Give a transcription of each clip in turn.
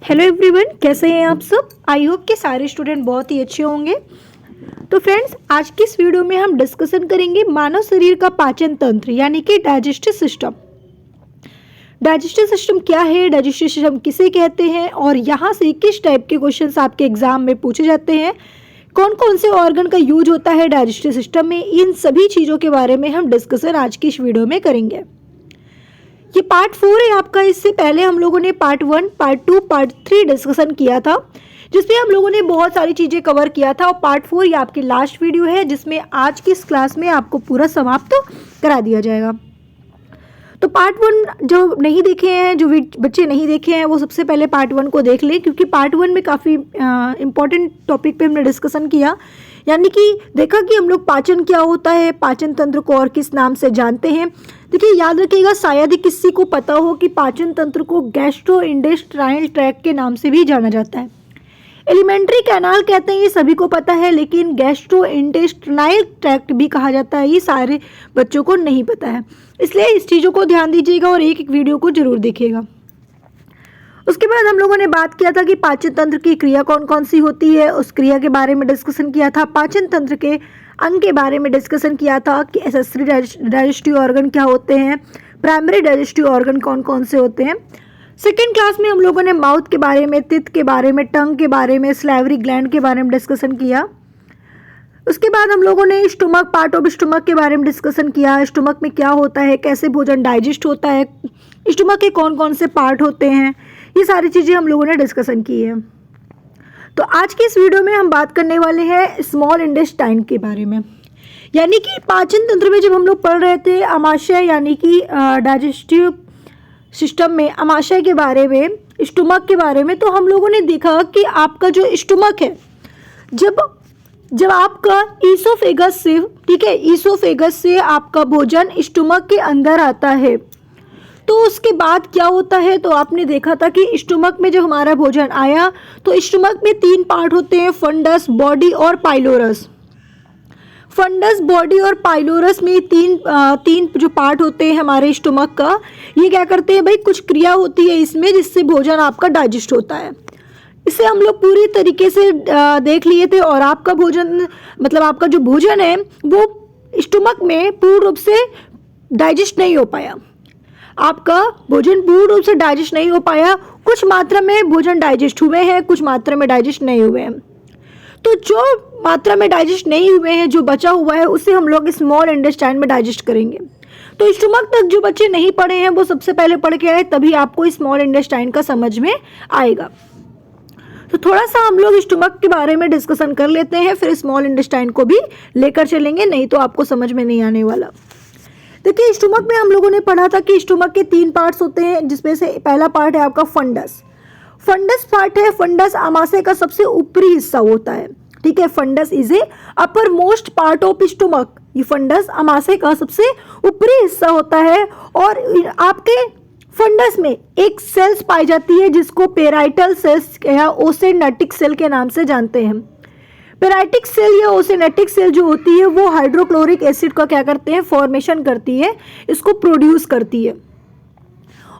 Hello everyone, कैसे हैं आप सब। आई होप कि सारे स्टूडेंट बहुत ही अच्छे होंगे। तो फ्रेंड्स, आज की इस वीडियो में हम डिस्कशन करेंगे मानव शरीर का पाचन तंत्र यानी कि डाइजेस्टिव सिस्टम। डाइजेस्टिव सिस्टम क्या है, डाइजेस्टिव सिस्टम किसे कहते हैं और यहाँ से किस टाइप के क्वेश्चंस आपके एग्जाम में पूछे जाते हैं, कौन कौन से ऑर्गन का यूज होता है डाइजेस्टिव सिस्टम में, इन सभी चीज़ों के बारे में हम डिस्कशन आज की इस वीडियो में करेंगे। ये पार्ट 4 है आपका। इससे पहले हम लोगों ने पार्ट 1, पार्ट 2, पार्ट 3 डिस्कशन किया था, जिसमें हम लोगों ने बहुत सारी चीज़ें कवर किया था। और पार्ट 4 ये आपकी लास्ट वीडियो है, जिसमें आज की इस क्लास में आपको पूरा समाप्त करा दिया जाएगा। तो पार्ट 1 जो नहीं देखे हैं, जो बच्चे नहीं देखे हैं, वो सबसे पहले पार्ट 1 को देख लें, क्योंकि पार्ट 1 में काफ़ी इंपॉर्टेंट टॉपिक पे हमने डिस्कशन किया। यानी कि देखा कि हम लोग पाचन क्या होता है, पाचन तंत्र को और किस नाम से जानते हैं। देखिए, याद रखिएगा, शायद ही किसी को पता हो कि पाचन तंत्र को गैस्ट्रोइंटेस्टाइनल ट्रैक्ट के नाम से भी जाना जाता है। एलिमेंट्री कैनाल कहते हैं, ये सभी को पता है, लेकिन गैस्ट्रोइंटेस्टाइनल ट्रैक्ट भी कहा जाता है, ये सारे बच्चों को नहीं पता है। इसलिए इस चीज़ों को ध्यान दीजिएगा और एक एक वीडियो को जरूर देखिएगा। उसके बाद हम लोगों ने बात किया था कि पाचन तंत्र की क्रिया कौन कौन सी होती है, उस क्रिया के बारे में डिस्कशन किया था। पाचन तंत्र के अंग के बारे में डिस्कशन किया था कि एसेसरी डाइजेस्टिव ऑर्गन क्या होते हैं, प्राइमरी डाइजेस्टिव ऑर्गन कौन कौन से होते हैं। सेकेंड क्लास में हम लोगों ने माउथ के बारे में, तित के बारे में, टंग के बारे में, स्लाइवरी ग्लैंड के बारे में डिस्कशन किया। उसके बाद हम लोगों ने स्टमक, पार्ट ऑफ स्टमक के बारे में डिस्कशन किया। स्टमक में क्या होता है, कैसे भोजन डाइजेस्ट होता है, स्टमक के कौन कौन से पार्ट होते हैं, ये सारी चीज़ें हम लोगों ने डिस्कशन की है। तो आज की इस वीडियो में हम बात करने वाले हैं स्मॉल इंटेस्टाइन के बारे में। यानी कि पाचन तंत्र में जब हम लोग पढ़ रहे थे आमाशय, यानी कि डाइजेस्टिव सिस्टम में आमाशय के बारे में, स्टमक के बारे में, तो हम लोगों ने देखा कि आपका जो स्टमक है, जब आपका ईसोफेगस से, ठीक है, ईसोफेगस से आपका भोजन स्टमक के अंदर आता है, तो उसके बाद क्या होता है, तो आपने देखा था कि स्टमक में जब हमारा भोजन आया तो स्टमक में 3 पार्ट होते हैं, फंडस, बॉडी और पाइलोरस। फंडस, बॉडी और पाइलोरस में तीन जो पार्ट होते हैं हमारे स्टमक का, ये क्या करते हैं भाई, कुछ क्रिया होती है इसमें जिससे भोजन आपका डाइजेस्ट होता है। इसे हम लोग पूरी तरीके से देख लिए थे और आपका भोजन, मतलब आपका जो भोजन है वो स्टमक में पूर्ण रूप से डाइजेस्ट नहीं हो पाया। आपका भोजन पूर्ण रूप से डाइजेस्ट नहीं हो पाया, कुछ मात्रा में भोजन डाइजेस्ट हुए हैं, कुछ मात्रा में डाइजेस्ट नहीं हुए हैं। तो जो मात्रा में डाइजेस्ट नहीं हुए हैं, जो बचा हुआ है, उसे हम लोग स्मॉल इंटेस्टाइन में डाइजेस्ट करेंगे। तो स्टमक तक जो बच्चे नहीं पढ़े हैं वो सबसे पहले पढ़ के आए, तभी आपको स्मॉल इंटेस्टाइन का समझ में आएगा। तो थोड़ा सा हम लोग स्टमक के बारे में डिस्कशन कर लेते हैं, फिर स्मॉल इंटेस्टाइन को भी लेकर चलेंगे, नहीं तो आपको समझ में नहीं आने वाला। देखिए, स्टमक में हम लोगों ने पढ़ा था कि स्टमक के 3 पार्ट्स होते हैं, जिसमें से पहला पार्ट है आपका फंडस। फंडस पार्ट है, फंडस आमाशय का सबसे ऊपरी हिस्सा होता है, ठीक है। Fundus is a upper most part of stomach. ये फंडस आमाशय का सबसे ऊपरी हिस्सा होता है और आपके फंडस में एक सेल्स पाई जाती है जिसको पेराइटल सेल्स या ओसेनेटिक सेल के नाम से जानते हैं। पेराइटिक सेल या ओसेनेटिक सेल जो होती है वो हाइड्रोक्लोरिक एसिड का क्या करते हैं, फॉर्मेशन करती है, इसको प्रोड्यूस करती है।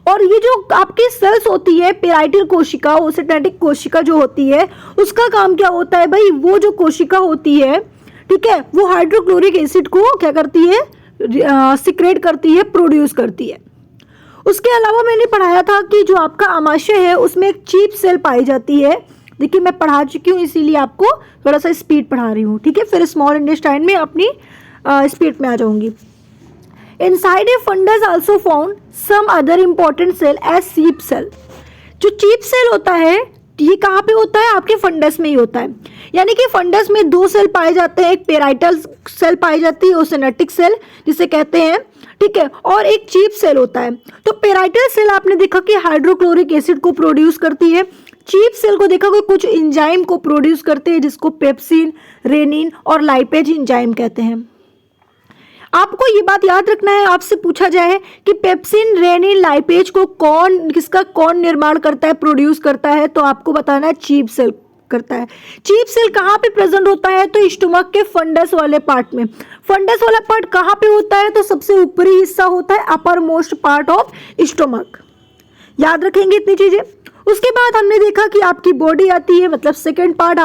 और ये जो आपकी सेल्स होती है, पेराइटल कोशिका, ओसेनेटिक कोशिका जो होती है, उसका काम क्या होता है भाई, वो जो कोशिका होती है, ठीक है, वो हाइड्रोक्लोरिक एसिड को क्या करती है, सिक्रेट करती है, प्रोड्यूस करती है। उसके अलावा मैंने पढ़ाया था कि जो आपका आमाशय है उसमें एक चीफ सेल पाई जाती है। देखिए, मैं पढ़ा चुकी हूँ, इसीलिए आपको थोड़ा सा स्पीड पढ़ा रही हूँ, ठीक है। फिर स्मॉल इंटेस्टाइन में अपनी स्पीड में आ जाऊंगी। Inside a fundus also found some other important cell as chief cell. जो चीफ सेल होता है ये कहाँ पे होता है, आपके फंडस में ही होता है। यानी कि फंडस में 2 सेल पाए जाते हैं, एक पेराइटल सेल पाई जाती है, ओसेनेटिक सेल जिसे कहते हैं, ठीक है, और एक चीफ सेल होता है। तो पेराइटल सेल आपने देखा कि हाइड्रोक्लोरिक एसिड को प्रोड्यूस करती है, चीफ सेल को देखा कि कुछ एंजाइम को प्रोड्यूस करते हैं जिसको पेप्सिन, रेनिन और लाइपेज एंजाइम कहते हैं। आपको ये बात याद रखना है, आपसे पूछा जाए कि पेप्सिन, रेनिन, लाइपेज को कौन निर्माण करता है, प्रोड्यूस करता है, तो आपको बताना है चीफ सेल करता है। चीफ सेल कहाँ पे प्रेजेंट होता है, तो स्टमक के फंडस वाले पार्ट में। फंडस वाला पार्ट कहाँ पे होता है, तो सबसे ऊपरी हिस्सा होता है, अपर मोस्ट पार्ट ऑफ स्टमक। याद रखेंगे इतनी चीजें। उसके बाद हमने देखा कि आपकी बॉडी आती है, मतलब सेकंड पार्ट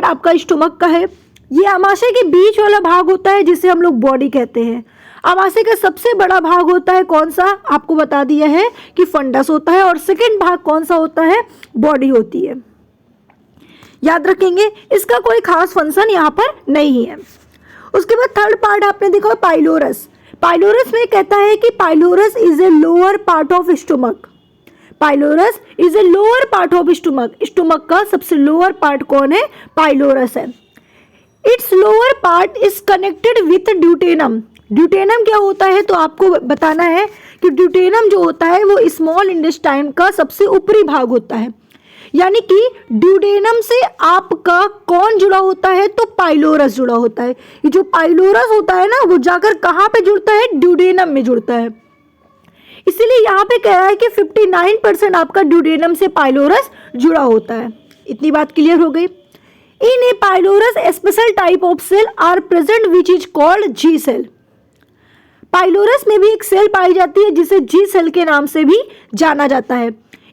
आपका स्टमक का है। ये आमाशय के बीच वाला भाग होता है जिसे हम लोग बॉडी कहते हैं। आमाशय का सबसे बड़ा भाग होता है कौन सा, आपको बता दिया है कि फंडस होता है, और सेकंड भाग कौन सा होता है, बॉडी होती है। याद रखेंगे, इसका कोई खास फंक्शन यहाँ पर नहीं है। उसके बाद थर्ड पार्ट आपने देखा पाइलोरस। पाइलोरस में कहता है कि pylorus is a lower part of stomach. Pylorus is a lower part of stomach. Stomach का सबसे लोअर पार्ट कौन है, पाइलोरस है। It's lower part is connected with duodenum. Duodenum क्या होता है, तो आपको बताना है कि ड्यूटेनम जो होता है वो स्मॉल इंटेस्टाइन का सबसे ऊपरी भाग होता है। यानी कि ड्यूडेनम से आपका कौन जुड़ा होता है, तो पाइलोरस जुड़ा होता है। ये जो पाइलोरस होता है ना, वो जाकर कहाँ पे जुड़ता है, ड्यूडेनम में जुड़ता है। इसीलिए यहाँ पे कह रहा है कि 59% आपका ड्यूडेनम से पाइलोरस जुड़ा होता है। इतनी बात क्लियर हो गई। In a pylorus a special type of cell are present which is called G cell. Pylorus में भी एक सेल पाई जाती है जिसे जी सेल के नाम से भी जाना जाता है।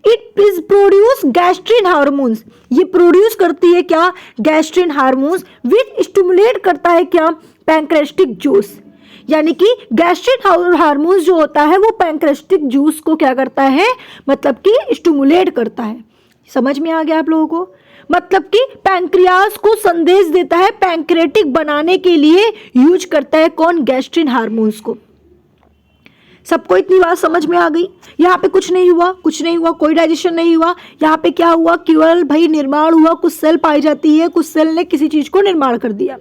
It is produce gastrin hormones. ये प्रोड्यूस करती है क्या, गैस्ट्रिन हार्मोन्स, विच स्टिमुलेट करता है क्या, पैंक्रेस्टिक जूस। यानी कि गैस्ट्रिन हार्मोन्स जो होता है वो पैंक्रेस्टिक जूस को क्या करता है, मतलब कि स्टिमुलेट करता है। समझ में आ गया आप लोगों को, मतलब कि पैंक्रियास को संदेश देता है, पैंक्रेटिक बनाने के लिए यूज करता है कौन, गैस्ट्रिन हार्मोन्स को। सबको इतनी बात समझ में आ गई। यहाँ पे कुछ नहीं हुआ, कोई डाइजेशन नहीं हुआ। यहाँ पे क्या हुआ, केवल भाई निर्माण हुआ, कुछ सेल पाई जाती है, कुछ सेल ने किसी चीज को निर्माण कर दिया।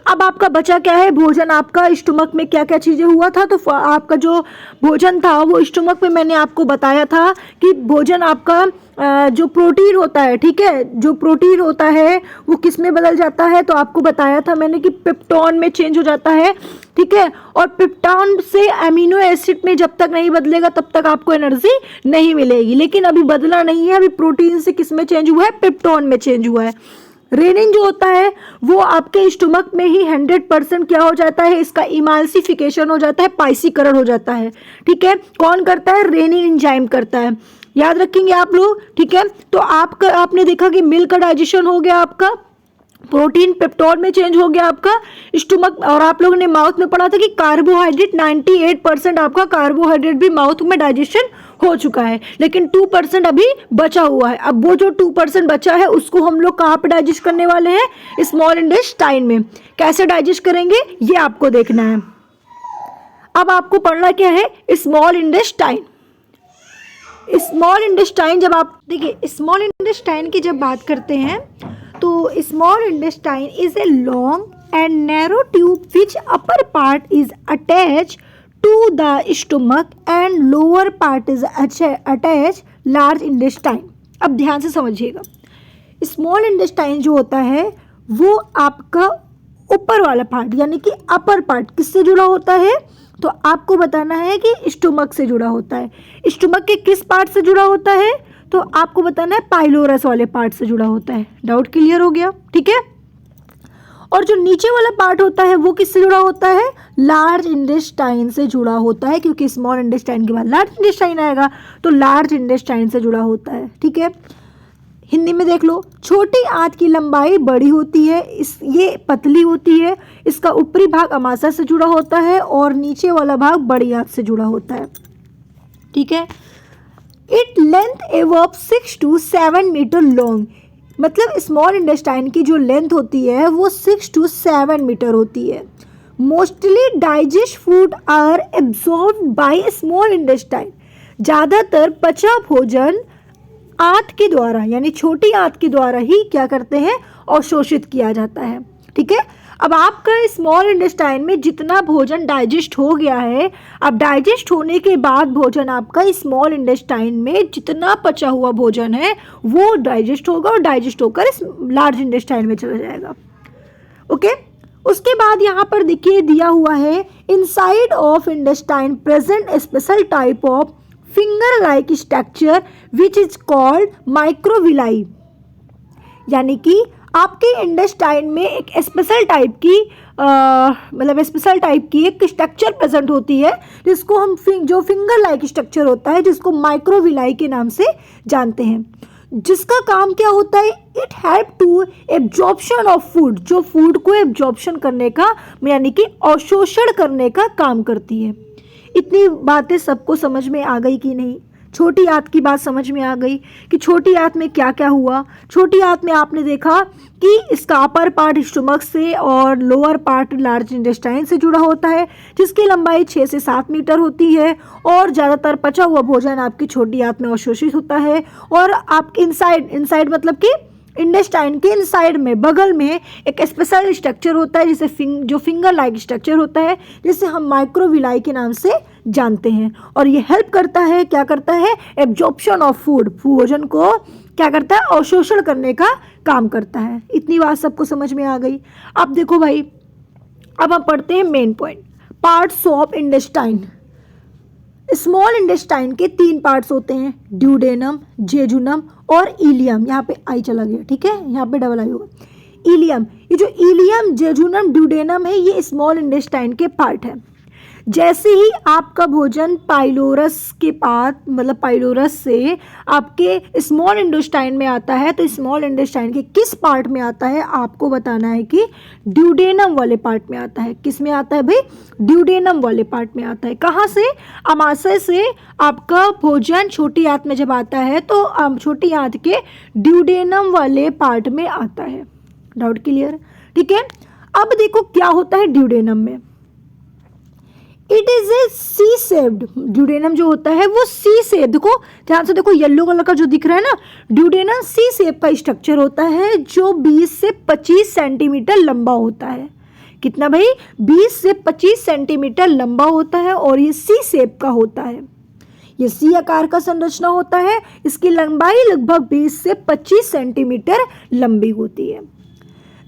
अब आपका बचा क्या है, भोजन। आपका स्टमक में क्या क्या चीजें हुआ था, तो आपका जो भोजन था वो स्टमक में मैंने आपको बताया था कि भोजन आपका जो प्रोटीन होता है, ठीक है, जो प्रोटीन होता है वो किस में बदल जाता है, तो आपको बताया था मैंने कि पेप्टोन में चेंज हो जाता है, ठीक है। और पेप्टोन से अमीनो एसिड में जब तक नहीं बदलेगा तब तक आपको एनर्जी नहीं मिलेगी। लेकिन अभी बदला नहीं है, अभी प्रोटीन से किस में चेंज हुआ है, पेप्टोन में चेंज हुआ है। रेनिन जो होता है वो आपके स्टमक में ही 100% क्या हो जाता है, इसका इमाल्सिफिकेशन हो जाता है, पाइसीकरण हो जाता है, ठीक है। कौन करता है, रेनिन एंजाइम करता है। याद रखेंगे आप लोग, ठीक है। तो आपने देखा कि मिल्क का डाइजेशन हो गया, आपका प्रोटीन पेप्टोन में चेंज हो गया आपका स्टमक, और आप लोगों ने माउथ में पढ़ा था कि कार्बोहाइड्रेट 98% आपका कार्बोहाइड्रेट भी माउथ में डाइजेशन हो चुका है, लेकिन 2% अभी बचा हुआ है। अब वो जो 2% बचा है उसको हम लोग कहाँ पे डाइजेस्ट करने वाले हैं, स्मॉल इंटेस्टाइन में। कैसे डाइजेस्ट करेंगे ये आपको देखना है। अब आपको पढ़ना क्या है, स्मॉल इंटेस्टाइन। स्मॉल इंटेस्टाइन, जब आप देखिए स्मॉल इंटेस्टाइन की जब बात करते हैं तो small intestine is a long and narrow tube which upper part is attach to the stomach and lower part is attach large intestine. अब ध्यान से समझिएगा, स्मॉल इंटेस्टाइन जो होता है वो आपका ऊपर वाला पार्ट यानी कि अपर पार्ट किससे जुड़ा होता है, तो आपको बताना है कि स्टमक से जुड़ा होता है। स्टमक के किस पार्ट से जुड़ा होता है, तो आपको बताना है पाइलोरस वाले पार्ट से जुड़ा होता है। डाउट क्लियर हो गया, ठीक है। और जो नीचे वाला पार्ट होता है वो किससे जुड़ा होता है, लार्ज इंटेस्टाइन से जुड़ा होता है, क्योंकि स्मॉल इंटेस्टाइन के बाद लार्ज इंटेस्टाइन आएगा, तो लार्ज इंटेस्टाइन से जुड़ा होता है, ठीक है। हिंदी में देख लो, छोटी आंत की लंबाई बड़ी होती है, ये पतली होती है, इसका ऊपरी भाग अमाशय से जुड़ा होता है और नीचे वाला भाग बड़ी आंत से जुड़ा होता है, ठीक है। It length above 6 to 7 metre long, मतलब स्मॉल इंटेस्टाइन की जो लेंथ होती है वो 6 to 7 मीटर होती है। Mostly digest food are absorb by small intestine, ज़्यादातर पचा भोजन आंत के द्वारा यानी छोटी आंत के द्वारा ही क्या करते हैं, अवशोषित किया जाता है, ठीक है। अब आपका स्मॉल इंटेस्टाइन में जितना भोजन डाइजेस्ट हो गया है, अब डाइजेस्ट होने के बाद भोजन आपका स्मॉल इंटेस्टाइन में जितना पचा हुआ भोजन है वो डाइजेस्ट होगा और डाइजेस्ट होकर इस लार्ज इंटेस्टाइन में चला जाएगा, ओके। उसके बाद यहाँ पर देखिए दिया हुआ है, inside of intestine present special type of finger like structure which is called microvilli, यानी कि आपके इंटेस्टाइन में एक स्पेशल टाइप की एक स्ट्रक्चर प्रेजेंट होती है, जिसको हम जो फिंगर लाइक स्ट्रक्चर होता है, जिसको माइक्रोविलाई के नाम से जानते हैं, जिसका काम क्या होता है, it help to absorption of food, जो फूड को एब्जॉर्प्शन करने का यानी कि अवशोषण करने का काम करती है। इतनी बातें सबको समझ में आ गई कि नहीं? छोटी आंत की बात समझ में आ गई कि छोटी आंत में क्या क्या हुआ। छोटी आंत में आपने देखा कि इसका अपर पार्ट स्टमक से और लोअर पार्ट लार्ज इंटेस्टाइन से जुड़ा होता है, जिसकी लंबाई 6 से 7 मीटर होती है, और ज़्यादातर पचा हुआ भोजन आपकी छोटी आंत में अवशोषित होता है। और आप इनसाइड मतलब कि इंटेस्टाइन के इनसाइड में बगल में एक स्पेशल स्ट्रक्चर होता है, जिसे जो फिंगर लाइक स्ट्रक्चर होता है, जिसे हम माइक्रोविलाई के नाम से जानते हैं। और ये हेल्प करता है, क्या करता है, एब्जॉर्प्शन ऑफ फूड, भोजन को क्या करता है, अवशोषण करने का काम करता है। इतनी बात सबको समझ में आ गई। अब देखो भाई, अब हम पढ़ते हैं main point, parts of intestine. Small intestine के 3 पार्ट्स होते हैं, ड्यूडेनम, जेजुनम और इलियम। यहाँ पे आई चला गया, ठीक है, यहाँ पे डबल आई होगा। इलियम, ये जो इलियम, जेजुनम, ड्यूडेनम है, ये स्मॉल इंटेस्टाइन के पार्ट है। जैसे ही आपका भोजन पाइलोरस के पास मतलब पाइलोरस से आपके स्मॉल इंटेस्टाइन में आता है, तो स्मॉल इंटेस्टाइन के किस पार्ट में आता है आपको बताना है कि ड्यूडेनम वाले पार्ट में आता है। किस में आता है भाई? ड्यूडेनम वाले पार्ट में आता है। कहाँ से? अमाशय से आपका भोजन छोटी आंत में जब आता है तो छोटी आंत के ड्यूडेनम वाले पार्ट में आता है। Doubt clear? ठीक है। अब देखो क्या होता है ड्यूडेनम में। It is a C shaped, duodenum जो होता है वो सी शेप, देखो ध्यान से देखो, येलो कलर का जो दिख रहा है ना, ड्यूडेनम सी शेप का स्ट्रक्चर होता है, जो 20 से 25 सेंटीमीटर लंबा होता है। कितना भाई? 20 से 25 सेंटीमीटर लंबा होता है, और ये सी शेप का होता है। ये सी आकार का संरचना होता है। इसकी लंबाई लगभग 20 से 25 सेंटीमीटर लंबी होती है।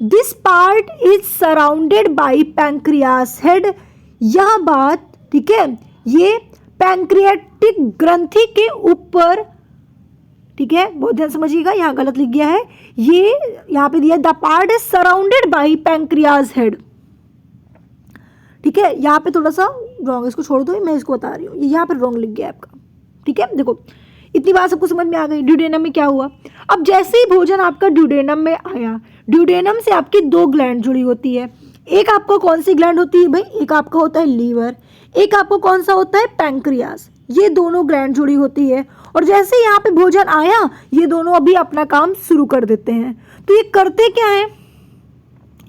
This part is surrounded by pancreas head. यह बात, ठीक है, ये पैंक्रियाटिक ग्रंथि के ऊपर, ठीक है, बहुत ध्यान समझिएगा, यहाँ गलत लिख गया है, ये यहाँ पे दिया the part is surrounded by pancreas head. ठीक है, यहाँ पे थोड़ा सा रॉन्ग, इसको छोड़ दो, मैं इसको बता रही हूँ, ये यहाँ पे रॉन्ग लिख गया आपका। ठीक है, देखो इतनी बात सबको समझ में आ गई। ड्यूडेनम में क्या हुआ? अब जैसे ही भोजन आपका ड्यूडेनम में आया, ड्यूडेनम से आपकी 2 ग्लैंड जुड़ी होती है। एक आपको कौन सी ग्लैंड होती है भाई? एक आपका होता है लीवर, एक आपको कौन सा होता है? पैंक्रियास। ये दोनों ग्लैंड जुड़ी होती है, और जैसे यहाँ पे भोजन आया, ये दोनों अभी अपना काम शुरू कर देते हैं। तो ये करते क्या है?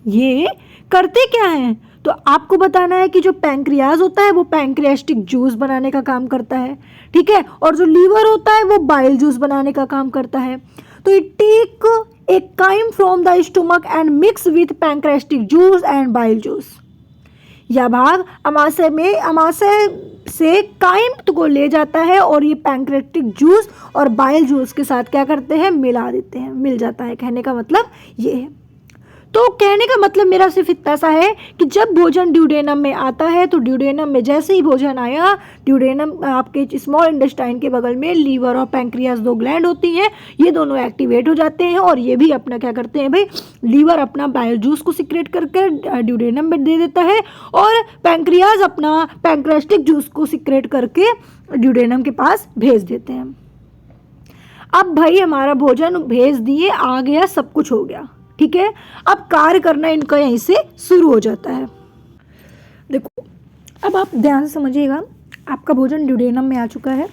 ये करते क्या है? तो आपको बताना है कि जो पैंक्रियाज होता है वो पैंक्रियास्टिक जूस बनाने का काम करता है, ठीक है, और जो लीवर होता है वो बाइल जूस बनाने का काम करता है। तो it take a chyme from the stomach and mix with pancreatic juice and bile juice. यह भाग अमाशय से काइम को ले जाता है, और ये पैंक्रियास्टिक जूस और बाइल जूस के साथ क्या करते हैं? मिला देते हैं, मिल जाता है। कहने का मतलब ये है। तो कहने का मतलब मेरा सिर्फ इतना सा है कि जब भोजन ड्यूडेनम में आता है, तो ड्यूडेनम में जैसे ही भोजन आया, ड्यूडेनम आपके स्मॉल इंटेस्टाइन के बगल में लीवर और पैंक्रियास 2 ग्लैंड होती हैं, ये दोनों एक्टिवेट हो जाते हैं, और ये भी अपना क्या करते हैं भाई? लीवर अपना बाइल जूस को सिक्रेट करके ड्यूडेनम में दे देता है, और पैंक्रियास अपना पैंक्रियास्टिक जूस को सिक्रेट करके ड्यूडेनम के पास भेज देते हैं। अब भाई हमारा भोजन भेज दिए, आ गया, सब कुछ हो गया, ठीक है। अब कार्य करना इनका यहीं से शुरू हो जाता है। देखो अब आप ध्यान से समझिएगा, आपका भोजन ड्यूडेनम में आ चुका है,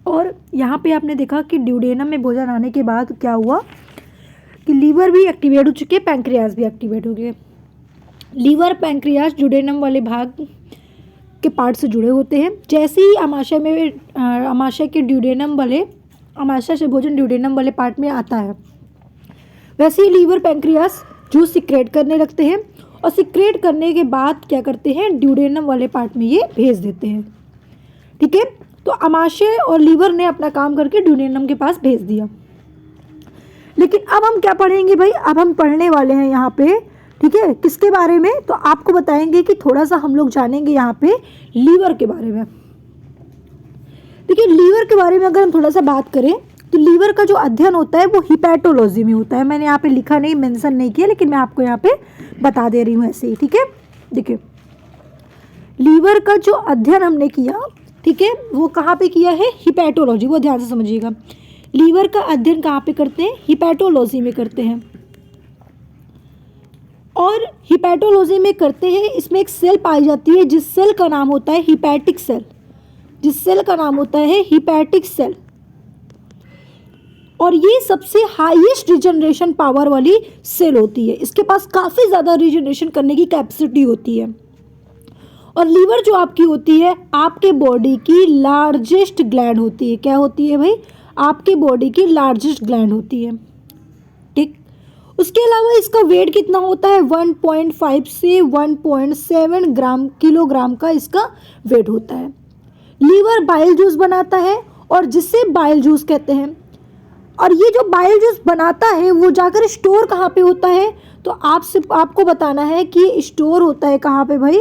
और यहाँ पे आपने देखा कि ड्यूडेनम में भोजन आने के बाद क्या हुआ कि लीवर भी एक्टिवेट हो चुके, पैंक्रियास भी एक्टिवेट हो गए। लीवर पैंक्रियास ड्यूडेनम वाले भाग के पार्ट से जुड़े होते हैं। जैसे ही अमाशय से भोजन ड्यूडेनम वाले पार्ट में आता है, वैसे ही लीवर पैंक्रियास जूस सिक्रेट करने लगते हैं, और सिक्रेट करने के बाद क्या करते हैं? ड्यूडेनम वाले पार्ट में ये भेज देते हैं, ठीक है। तो अमाशय और लीवर ने अपना काम करके ड्यूडेनम के पास भेज दिया। लेकिन अब हम क्या पढ़ेंगे भाई? अब हम पढ़ने वाले हैं यहाँ पे, ठीक है, किसके बारे में? तो आपको बताएंगे कि थोड़ा सा हम लोग जानेंगे यहाँ पे लीवर के बारे में। देखिए लीवर के बारे में अगर हम थोड़ा सा बात करें, तो लीवर का जो अध्ययन होता है वो हिपैटोलॉजी में होता है। मैंने यहाँ पे लिखा नहीं, मेंशन नहीं किया, लेकिन मैं आपको यहाँ पे बता दे रही हूँ ऐसे ही, ठीक है। देखिए लीवर का जो अध्ययन हमने किया, ठीक है, वो कहाँ पे किया है, हिपैटोलॉजी, वो ध्यान से समझिएगा। लीवर का अध्ययन कहाँ पे करते हैं, हिपैटोलॉजी में करते हैं। और हिपैटोलॉजी में करते हैं, इसमें एक सेल पाई जाती है जिस सेल का नाम होता है हिपैटिक सेल, जिस सेल का नाम होता है हिपैटिक सेल। और ये सबसे हाईएस्ट रिजनरेशन पावर वाली सेल होती है, इसके पास काफ़ी ज़्यादा रिजनरेशन करने की कैपेसिटी होती है। और लीवर जो आपकी होती है, आपके बॉडी की लार्जेस्ट ग्लैंड होती है। क्या होती है भाई, आपके बॉडी की लार्जेस्ट ग्लैंड होती है, ठीक। उसके अलावा इसका वेट कितना होता है, 1.5 से 1.7 ग्राम किलोग्राम का इसका वेट होता है। लीवर बाइल जूस बनाता है और जिसे बाइल जूस कहते हैं। और ये जो बाइल जूस बनाता है वो जाकर स्टोर कहाँ पे होता है, तो आपको बताना है कि ये स्टोर होता है कहाँ पे भाई,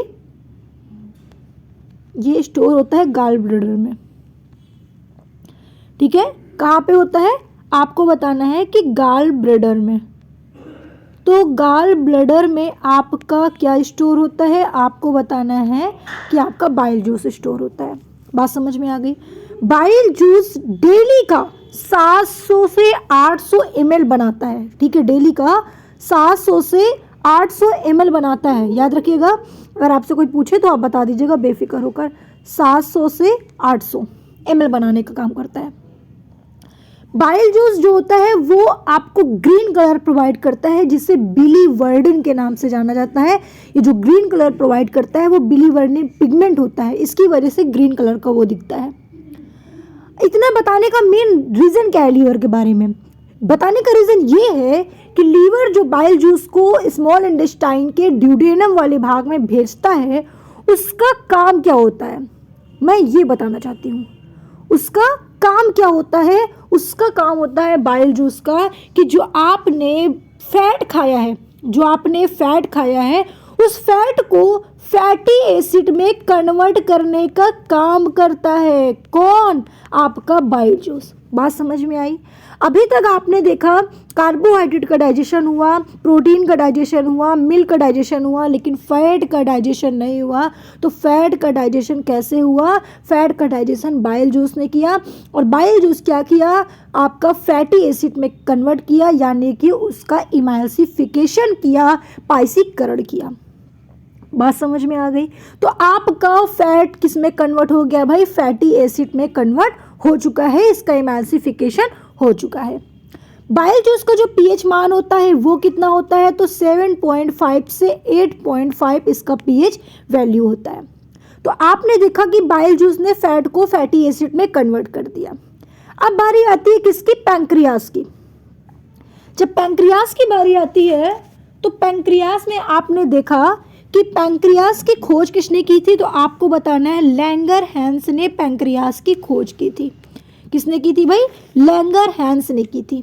ये स्टोर होता है गॉल ब्लैडर में, ठीक है। कहाँ पे होता है, आपको बताना है कि गॉल ब्लैडर में। तो गॉल ब्लैडर में आपका क्या स्टोर होता है, आपको बताना है कि आपका बाइल जूस स्टोर होता है। बात समझ में आ गई। बाइल जूस डेली का 700 से 800 ml बनाता है, ठीक है, डेली का 700 से 800 ml बनाता है। याद रखिएगा, अगर आपसे कोई पूछे तो आप बता दीजिएगा बेफिक्र होकर, 700 से 800 ml बनाने का काम करता है। बाइल जूस जो होता है वो आपको ग्रीन कलर प्रोवाइड करता है, जिसे बिलीवर्डिन के नाम से जाना जाता है। ये जो ग्रीन कलर प्रोवाइड करता है वो बिलीवर्डिन पिगमेंट होता है, इसकी वजह से ग्रीन कलर का वो दिखता है। इतना बताने का मेन रीज़न क्या है लीवर के बारे में, बताने का रीज़न ये है कि लीवर जो बाइल जूस को स्मॉल इंटेस्टाइन के ड्यूडेनम वाले भाग में भेजता है, उसका काम क्या होता है, मैं ये बताना चाहती हूँ। उसका काम क्या होता है, उसका काम होता है बाइल जूस का कि जो आपने फैट खाया है, जो आपने फैट खाया है, उस फैट को फैटी एसिड में कन्वर्ट करने का काम करता है। कौन, आपका बाइल जूस। बात समझ में आई। अभी तक आपने देखा कार्बोहाइड्रेट का डाइजेशन हुआ, प्रोटीन का डाइजेशन हुआ, मिल्क का डाइजेशन हुआ, लेकिन फैट का डाइजेशन नहीं हुआ। तो फैट का डाइजेशन कैसे हुआ, फैट का डाइजेशन बाइल जूस ने किया। और बाइल जूस क्या किया, आपका फैटी एसिड में कन्वर्ट किया, यानी कि उसका इमल्सिफिकेशन किया, पाइसीकरण किया। बात समझ में आ गई। तो आपका फैट किस में कन्वर्ट हो गया भाई, फैटी एसिड में कन्वर्ट हो चुका है, इसका इमल्सिफिकेशन हो चुका है। बाइल जूस का जो पीएच मान होता है वो कितना होता है, तो 7.5 से 8.5 इसका पीएच वैल्यू होता है। तो आपने देखा कि बाइल जूस ने फैट को फैटी एसिड में कन्वर्ट कर दिया। अब बारी आती है किसकी, पैंक्रियास की। जब पैंक्रियास की बारी आती है तो पैंक्रियास में आपने देखा कि पैंक्रियास की खोज किसने की थी, तो आपको बताना है लैंगरहैंस ने पैंक्रियास की खोज की थी। किसने की थी भाई, लैंगरहैंस ने की थी।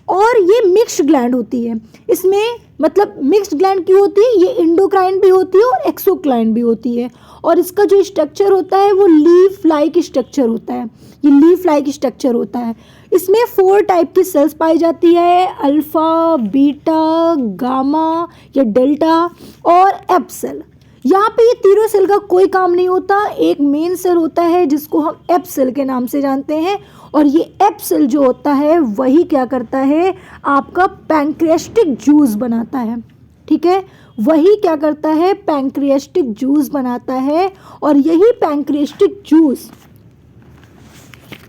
और ये मिक्स्ड ग्लैंड होती है, इसमें मतलब मिक्स्ड ग्लैंड की होती है, ये इंडोक्राइन भी होती है और एक्सोक्राइन भी होती है। और इसका जो स्ट्रक्चर होता है वो लीफ लाइक स्ट्रक्चर होता है, ये लीफ लाइक स्ट्रक्चर होता है। इसमें 4 टाइप की सेल्स पाई जाती है, अल्फा, बीटा, गामा या डेल्टा और एफ सेल। यहाँ पे ये तीनों सेल का कोई काम नहीं होता, एक मेन सेल होता है जिसको हम एफ सेल के नाम से जानते हैं। और ये एफ सेल जो होता है वही क्या करता है, आपका पैंक्रियास्टिक जूस बनाता है, ठीक है, वही क्या करता है, पैंक्रियास्टिक जूस बनाता है। और यही पैंक्रियास्टिक जूस,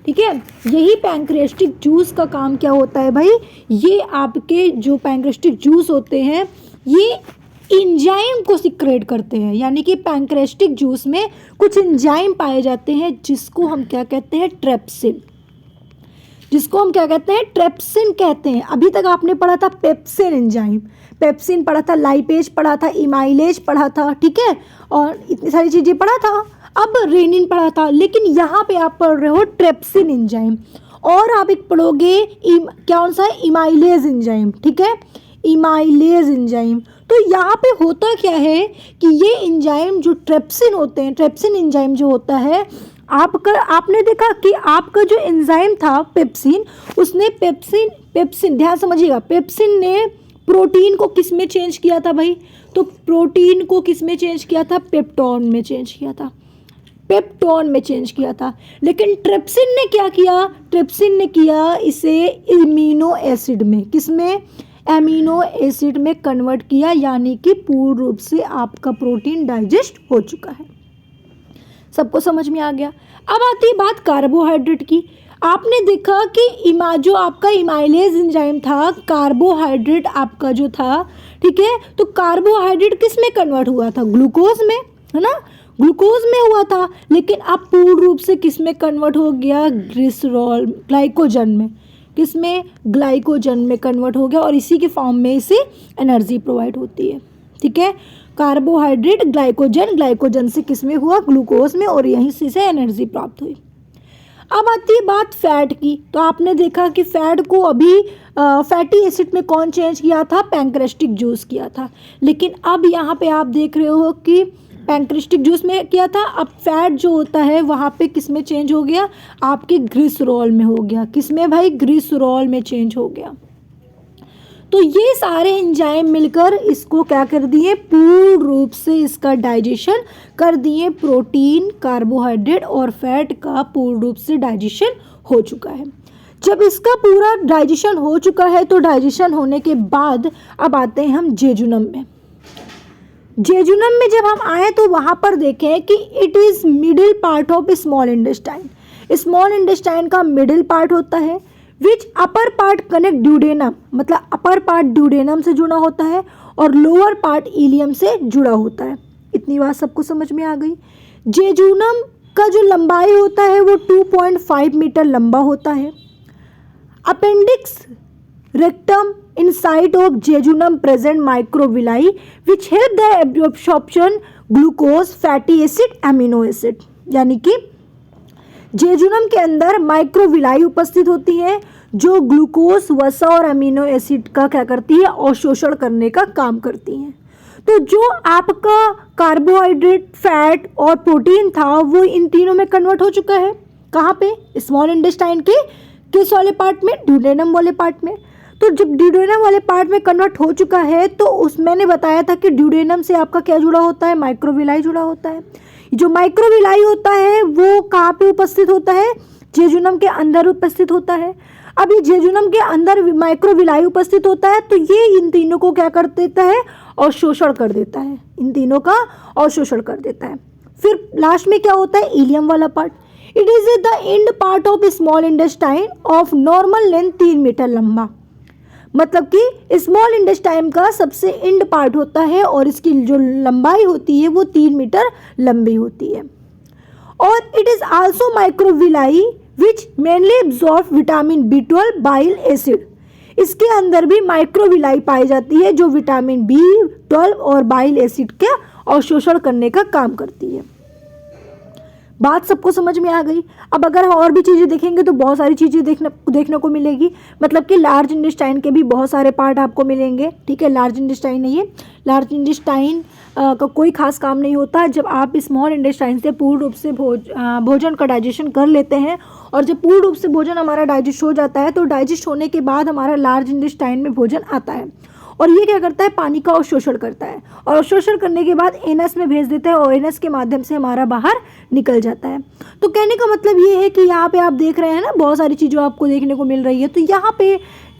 ठीक है, यही पैंक्रियास्टिक जूस का काम क्या होता है भाई, ये आपके जो पैंक्रियास्टिक जूस होते हैं ये एंजाइम को सिक्रेट करते हैं। यानी कि पैंक्रियास्टिक जूस में कुछ एंजाइम पाए जाते हैं जिसको हम क्या कहते हैं, ट्रेप्सिन, जिसको हम क्या कहते हैं, ट्रेप्सिन कहते हैं। अभी तक आपने पढ़ा था पेप्सिन एंजाइम, पेप्सिन पढ़ा था, लाइपेज पढ़ा था, इमाइलेज पढ़ा था, ठीक है, और इतनी सारी चीज़ें पढ़ा था। अब रेनिन पढ़ा था, लेकिन यहाँ पे आप पढ़ रहे हो ट्रेप्सिन एंजाइम। और आप एक पढ़ोगे कौन सा, इमाइलेज एंजाइम, ठीक है, इमाइलेज एंजाइम। तो यहाँ पे होता क्या है कि ये एंजाइम जो ट्रेप्सिन होते हैं, ट्रेप्सिन एंजाइम जो होता है आपने देखा कि आपका जो एंजाइम था पेप्सिन, उसने पेप्सिन ध्यान समझिएगा, पेप्सिन ने प्रोटीन को किस में चेंज किया था भाई? तो प्रोटीन को किस में चेंज किया था? पेप्टोन में चेंज किया था, पेप्टोन में चेंज किया था। लेकिन ट्रिप्सिन ने क्या किया? ट्रिप्सिन ने किया इसे एमिनो एसिड में, किस में? एमिनो एसिड में कन्वर्ट किया, यानी कि पूर्ण रूप से आपका प्रोटीन डाइजेस्ट हो चुका है। सबको समझ में आ गया? अब आती है बात कार्बोहाइड्रेट की। आपने देखा कि जो आपका इमाइलेज एंजाइम था, कार्बोहाइड्रेट आपका जो था, ठीक है, तो कार्बोहाइड्रेट किस में कन्वर्ट हुआ था? ग्लूकोज में, है ना, ग्लूकोज में हुआ था। लेकिन अब पूर्ण रूप से किस में कन्वर्ट हो गया? ग्लाइकोजन में। किस में? ग्लाइकोजन में कन्वर्ट हो गया, और इसी के फॉर्म में इसे एनर्जी प्रोवाइड होती है। ठीक है, कार्बोहाइड्रेट ग्लाइकोजन से किस में हुआ? ग्लूकोज में, और यहीं से इसे एनर्जी प्राप्त हुई। अब आती है बात फैट की। तो आपने देखा कि फैट को अभी फैटी एसिड में कौन चेंज किया था? पैंक्रेस्टिक जूस किया था। लेकिन अब यहाँ पे आप देख रहे हो कि पैंक्रेस्टिक जूस में किया था, अब फैट जो होता है वहाँ पे किस में चेंज हो गया? आपके ग्लिसरॉल में हो गया। किस में भाई? ग्लिसरॉल में चेंज हो गया। तो ये सारे एंजाइम मिलकर इसको क्या कर दिए? पूर्ण रूप से इसका डाइजेशन कर दिए। प्रोटीन, कार्बोहाइड्रेट और फैट का पूर्ण रूप से डाइजेशन हो चुका है। जब इसका पूरा डाइजेशन हो चुका है, तो डाइजेशन होने के बाद अब आते हैं हम जेजुनम में। जेजुनम में जब हम आए तो वहाँ पर देखें कि it is middle part of small intestine. Small intestine का मिडिल पार्ट होता है, विच अपर पार्ट कनेक्ट ड्यूडेनम, मतलब अपर पार्ट ड्यूडेनम से जुड़ा होता है और लोअर पार्ट इलियम से जुड़ा होता है। इतनी बात सबको समझ में आ गई। जेजुनम का जो लंबाई होता है वो 2.5 मीटर लंबा होता है। Appendix rectum inside of jejunum present microvilli which help the absorption glucose, fatty acid, amino acid। यानी कि जेजुनम के अंदर माइक्रोविलाई उपस्थित होती हैं जो ग्लूकोज, वसा और अमीनो एसिड का क्या करती है? अवशोषण करने का काम करती हैं। तो जो आपका कार्बोहाइड्रेट, फैट और प्रोटीन था वो इन तीनों में कन्वर्ट हो चुका है। कहाँ पे? स्मॉल इंटेस्टाइन के किस वाले पार्ट में? ड्यूडेनम वाले पार्ट में। तो जब ड्यूडेनम वाले पार्ट में कन्वर्ट हो चुका है तो मैंने बताया था कि ड्यूडेनम से आपका क्या जुड़ा होता है? माइक्रोविलाई जुड़ा होता है। जो माइक्रोविलाई होता है वो कहाँ पे उपस्थित होता है? जेजुनम के अंदर उपस्थित होता है। अब ये जेजुनम के अंदर माइक्रोविलाई उपस्थित होता है, तो ये इन तीनों को क्या कर देता है? अवशोषण कर देता है। इन तीनों का अवशोषण कर देता है। फिर लास्ट में क्या होता है? इलियम वाला part. It is the end part of small intestine of normal length 3 metre लंबा। मतलब कि स्मॉल इंटेस्टाइन का सबसे एंड पार्ट होता है और इसकी जो लंबाई होती है वो 3 मीटर लंबी होती है। और it is also microvilli which mainly absorb vitamin B12 bile acid. इसके अंदर भी माइक्रोविलाई पाई जाती है जो विटामिन B12 और बाइल एसिड का अवशोषण करने का काम करती है। बात सबको समझ में आ गई। अब अगर हम और भी चीज़ें देखेंगे तो बहुत सारी चीज़ें देखने को मिलेगी। मतलब कि लार्ज इंटेस्टाइन के भी बहुत सारे पार्ट आपको मिलेंगे। ठीक है, लार्ज इंटेस्टाइन नहीं है, लार्ज इंटेस्टाइन का कोई खास काम नहीं होता। जब आप स्मॉल इंटेस्टाइन से पूर्ण रूप से भोजन का डाइजेशन कर लेते हैं और जब पूर्ण रूप से भोजन हमारा डाइजेस्ट हो जाता है तो डाइजेस्ट होने के बाद हमारा लार्ज इंटेस्टाइन में भोजन आता है और ये क्या करता है? पानी का अवशोषण करता है और अवशोषण करने के बाद एनस में भेज देता है और एनस के माध्यम से हमारा बाहर निकल जाता है। तो कहने का मतलब ये है कि यहाँ पे आप देख रहे हैं ना, बहुत सारी चीज़ें आपको देखने को मिल रही है। तो यहाँ पे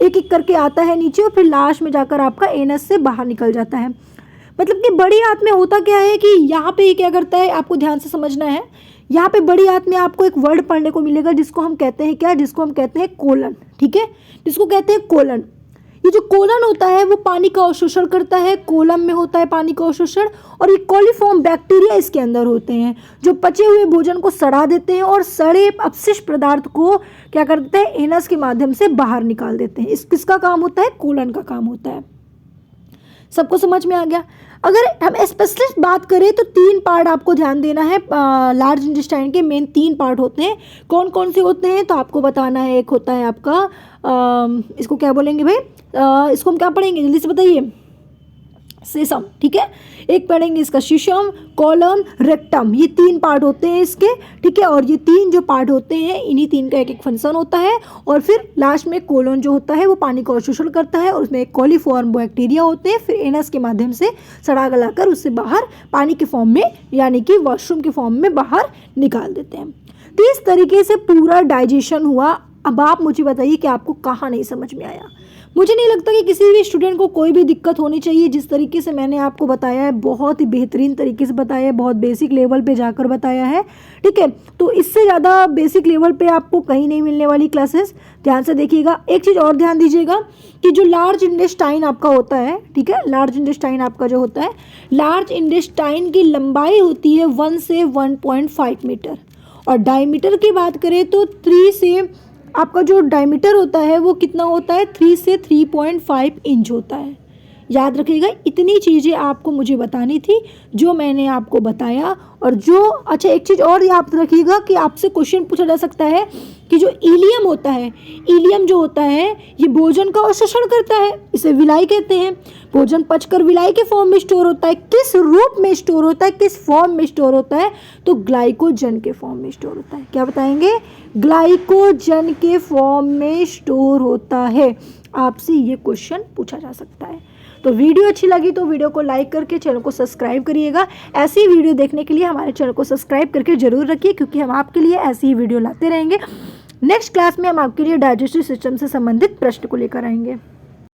एक एक करके आता है नीचे और फिर लास्ट में जाकर आपका एनस से बाहर निकल जाता है। मतलब कि बड़ी आंत में होता क्या है कि यहाँ पे क्या करता है, आपको ध्यान से समझना है। यहाँ पे बड़ी आंत में आपको एक वर्ड पढ़ने को मिलेगा जिसको हम कहते हैं क्या? जिसको हम कहते हैं कोलन। ठीक है, जिसको कहते हैं कोलन। ये जो कोलन होता है वो पानी का अवशोषण करता है। कोलम में होता है पानी का अवशोषण और ये कोलिफॉर्म बैक्टीरिया इसके अंदर होते हैं जो पचे हुए भोजन को सड़ा देते हैं और सड़े अपशिष्ट पदार्थ को क्या कर देते हैं? एनस के माध्यम से बाहर निकाल देते हैं। इस किसका काम होता है? कोलन का काम होता है। सबको समझ में आ गया। अगर हम स्पेशलिस्ट बात करें तो 3 पार्ट आपको ध्यान देना है। लार्ज इंटेस्टाइन के मेन 3 पार्ट होते हैं। कौन कौन से होते हैं तो आपको बताना है। एक होता है आपका इसको क्या बोलेंगे भाई? इसको हम क्या पढ़ेंगे? जल्दी से बताइए। सेसम, ठीक है। एक पढ़ेंगे इसका शिशम, कॉलम, रेक्टम, ये 3 पार्ट होते हैं इसके, ठीक है। और ये 3 जो पार्ट होते हैं इन्हीं 3 का एक एक फंक्शन होता है। और फिर लास्ट में कोलन जो होता है वो पानी को अवशोषण करता है और उसमें एक कोलीफॉर्म बैक्टीरिया होते हैं, फिर एनस के माध्यम से सड़ा गलाकर उससे बाहर पानी के फॉर्म में यानी कि वॉशरूम के फॉर्म में बाहर निकाल देते हैं। तो इस तरीके से पूरा डाइजेशन हुआ। अब आप मुझे बताइए कि आपको कहाँ नहीं समझ में आया। मुझे नहीं लगता कि किसी भी स्टूडेंट को कोई भी दिक्कत होनी चाहिए। जिस तरीके से मैंने आपको बताया है बहुत ही बेहतरीन तरीके से बताया है, बहुत बेसिक लेवल पे जाकर बताया है, ठीक है। तो इससे ज़्यादा बेसिक लेवल पे आपको कहीं नहीं मिलने वाली क्लासेस। ध्यान से देखिएगा। एक चीज़ और ध्यान दीजिएगा कि जो लार्ज इंटेस्टाइन आपका होता है, ठीक है, लार्ज इंटेस्टाइन आपका जो होता है, लार्ज इंटेस्टाइन की लंबाई होती है 1 से 1.5 मीटर और डायमीटर की बात करें तो 3 से आपका जो डायमीटर होता है वो कितना होता है, 3 से 3.5 इंच होता है। याद रखिएगा, इतनी चीज़ें आपको मुझे बतानी थी जो मैंने आपको बताया। और जो अच्छा एक चीज़ और याद रखिएगा कि आपसे क्वेश्चन पूछा जा सकता है कि जो इलियम होता है, इलियम जो होता है ये भोजन का अवशोषण करता है, इसे विलाई कहते हैं। भोजन पचकर विलाई के फॉर्म में स्टोर होता है। किस रूप में स्टोर होता है, किस फॉर्म में स्टोर होता है, तो ग्लाइकोजन के फॉर्म में स्टोर होता है। क्या बताएंगे, ग्लाइकोजन के फॉर्म में स्टोर होता है। आपसे ये क्वेश्चन पूछा जा सकता है। तो वीडियो अच्छी लगी तो वीडियो को लाइक करके चैनल को सब्सक्राइब करिएगा। ऐसी वीडियो देखने के लिए हमारे चैनल को सब्सक्राइब करके जरूर रखिए, क्योंकि हम आपके लिए ऐसी ही वीडियो लाते रहेंगे। नेक्स्ट क्लास में हम आपके लिए डाइजेस्टिव सिस्टम से संबंधित प्रश्न को लेकर आएंगे।